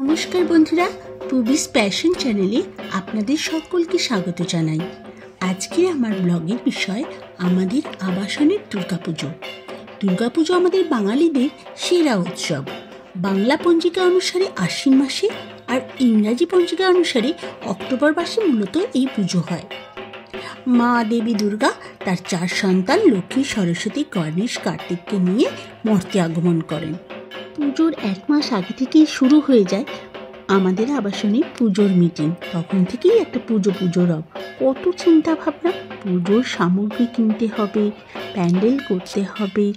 নমস্কার বন্ধুরা, পুবিস প্যাশন চ্যানেলে আপনাদের সকলকে স্বাগত জানাই। আজকে আমার ব্লগের বিষয় আমাদের আবাসনের দুর্গাপুজো। দুর্গাপুজো আমাদের বাঙালিদের সেরা উৎসব। বাংলা পঞ্জিকা অনুসারে আশ্বিন মাসে আর ইংরাজি পঞ্জিকা অনুসারে অক্টোবর মাসে মূলত এই পুজো হয়। মা দেবী দুর্গা তার 4 সন্তান লক্ষ্মী, সরস্বতী, গণেশ, কার্তিককে নিয়ে মর্তে আগমন করেন। পুজোর 1 মাস আগে থেকেই শুরু হয়ে যায় আমাদের আবাসনে পুজোর মিটিং। তখন থেকেই একটা পুজো রব, কত চিন্তা ভাবনা। পুজোর সামগ্রী কিনতে হবে, প্যান্ডেল করতে হবে,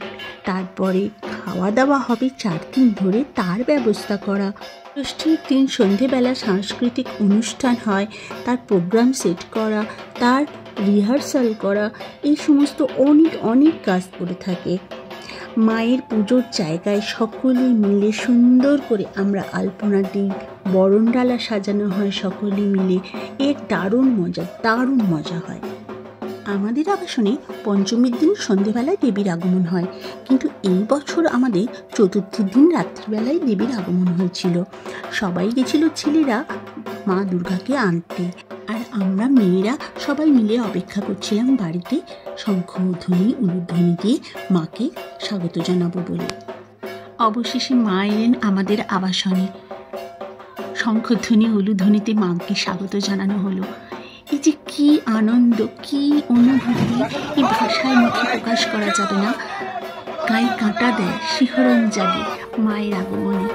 তারপরে খাওয়া দাওয়া হবে 4 দিন ধরে, তার ব্যবস্থা করা। ষষ্ঠীর দিন সন্ধেবেলা সাংস্কৃতিক অনুষ্ঠান হয়, তার প্রোগ্রাম সেট করা, তার রিহার্সাল করা, এই সমস্ত অনেক কাজ করে থাকে। মায়ের পুজোর জায়গায় সকলে মিলে সুন্দর করে আমরা আলপনা দিই, বরণডালা সাজানো হয় সকলে মিলে। এর দারুণ মজা হয়। আমাদের আবাসনে পঞ্চমীর দিন সন্ধেবেলায় দেবীর আগমন হয়, কিন্তু এই বছর আমাদের চতুর্থীর দিন রাত্রিবেলায় দেবীর আগমন হয়েছিল। সবাই গেছিল ছেলেরা মা দুর্গাকে আনতে, আর আমরা মেয়েরা সবাই মিলে অপেক্ষা করছিলাম বাড়িতে শঙ্খধ্বনি উলুধ্বনি দিয়ে মাকে স্বাগত জানাবো বলে। অবশেষে মা এলেন আমাদের আবাসনে। শঙ্খধ্বনি উলুধ্বনিতে মাকে স্বাগত জানানো হলো। এই যে কি আনন্দ, কি অনুভূতি, এই ভাষায় মুখে প্রকাশ করা যাবে না। গায়ে কাঁটা দেয়, শিহরণ জাগে মায়ের আগমনে।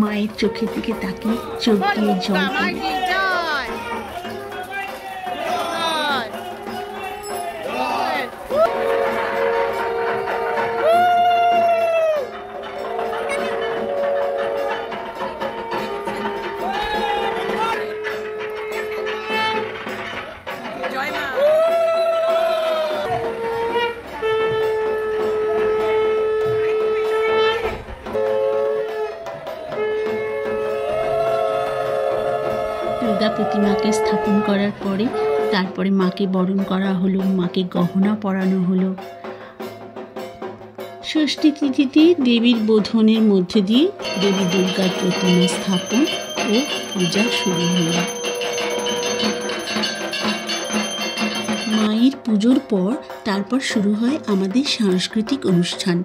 মায়ের চোখের দিকে তাকিয়ে চোখ দিয়ে জল পড়ে। দুর্গা প্রতিমাকে স্থাপন করার পরে তারপরে মাকে বরণ করা হলো, মাকে গহনা পরানো হলো। ষষ্ঠী তিথিতে দেবীর বোধনের মধ্যে দিয়ে দেবী দুর্গার প্রতিমা স্থাপন ও পূজা শুরু হলো। মায়ের পুজোর পর তারপর শুরু হয় আমাদের সাংস্কৃতিক অনুষ্ঠান।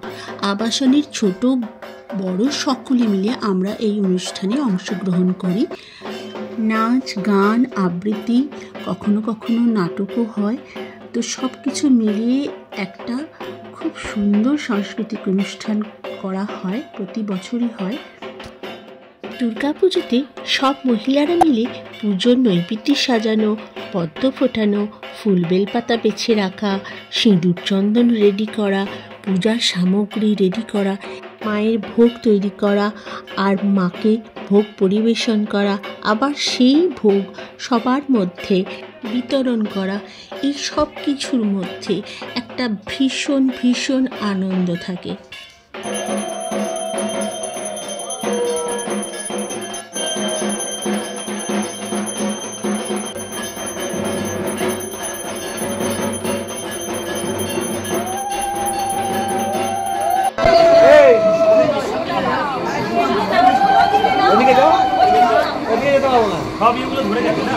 আবাসনের ছোট বড় সকলে মিলে আমরা এই অনুষ্ঠানে অংশগ্রহণ করি। নাচ, গান, আবৃত্তি, কখনো নাটকও হয়। তো সব কিছু মিলিয়ে একটা খুব সুন্দর সাংস্কৃতিক অনুষ্ঠান করা হয়, প্রতি বছরই হয়। দুর্গাপুজোতে সব মহিলারা মিলে পুজোর নৈবেদ্য সাজানো, পদ্ম ফোটানো, ফুল বেলপাতা বেছে রাখা, সিঁদুর চন্দন রেডি করা, পূজার সামগ্রী রেডি করা, মায়ের ভোগ তৈরি করা, আর মাকে ভোগ পরিবেশন করা, আবার সেই ভোগ সবার মধ্যে বিতরণ করা। এই সব কিছুর মধ্যে একটা ভীষণ আনন্দ থাকে। সব এগুলো ধরে যাবে না।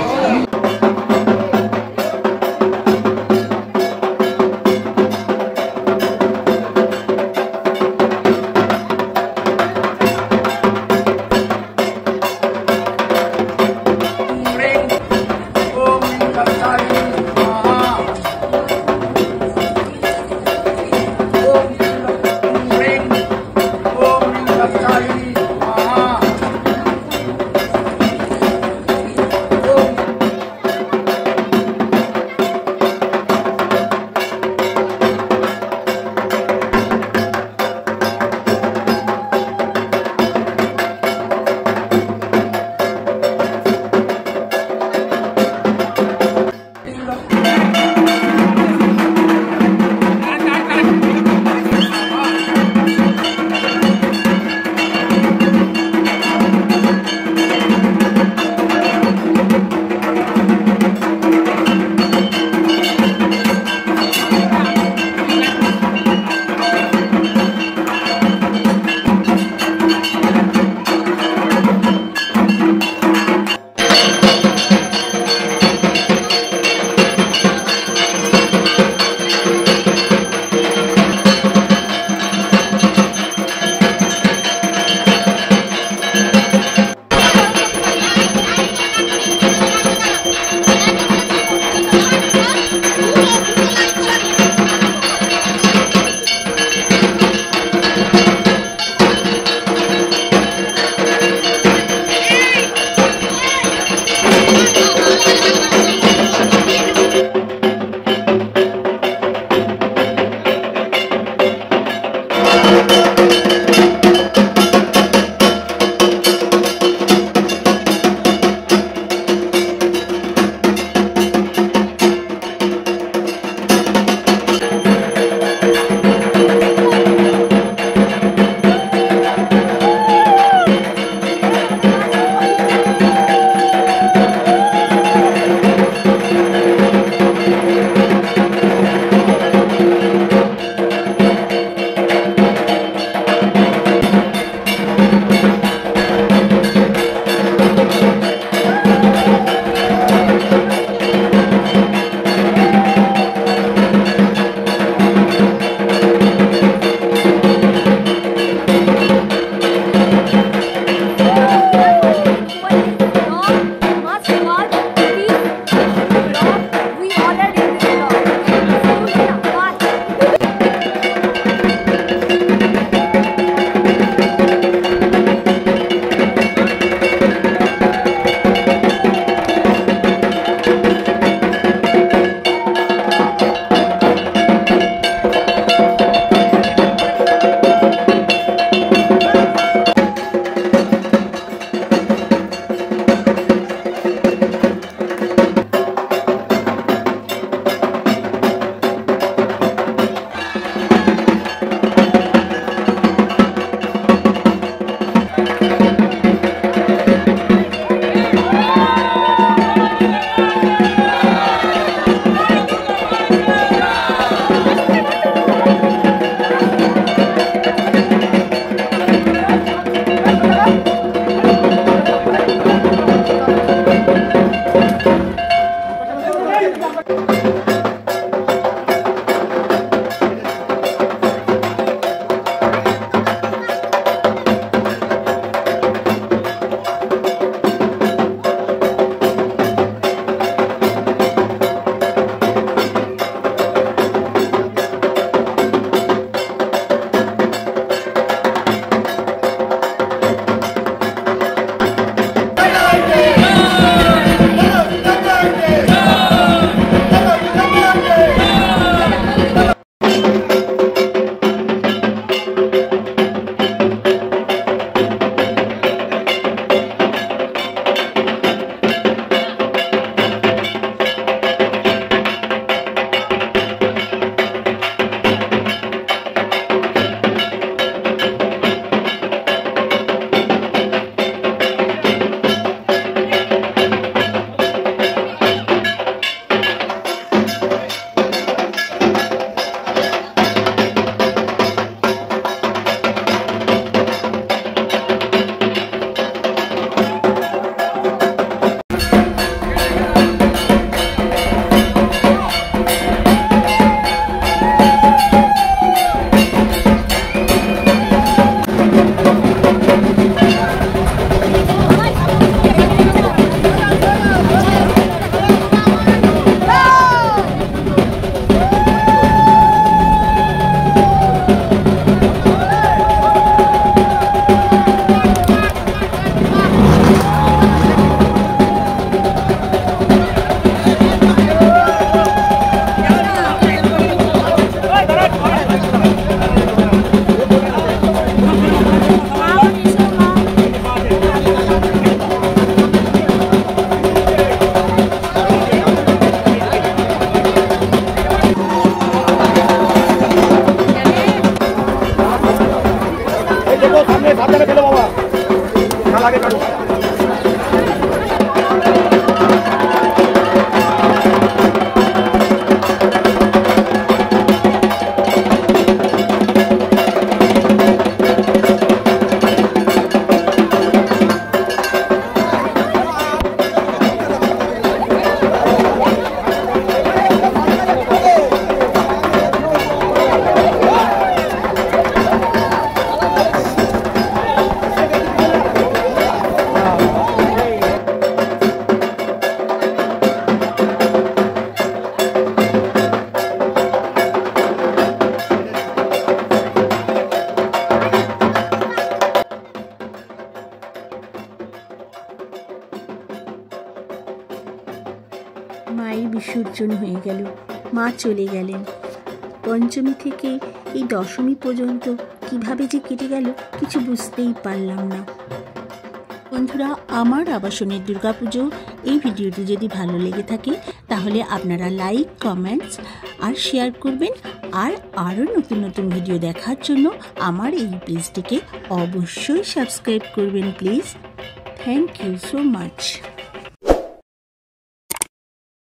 মায়ের বিসর্জন হয়ে গেল, মা চলে গেলেন। পঞ্চমী থেকে এই দশমী পর্যন্ত কিভাবে যে কেটে গেল কিছু বুঝতেই পারলাম না। বন্ধুরা, আমার আবাসনের দুর্গাপুজো এই ভিডিওটি যদি ভালো লেগে থাকে তাহলে আপনারা লাইক, কমেন্টস আর শেয়ার করবেন। আর আরও নতুন নতুন ভিডিও দেখার জন্য আমার এই পেজটিকে অবশ্যই সাবস্ক্রাইব করবেন please. Thank you so much.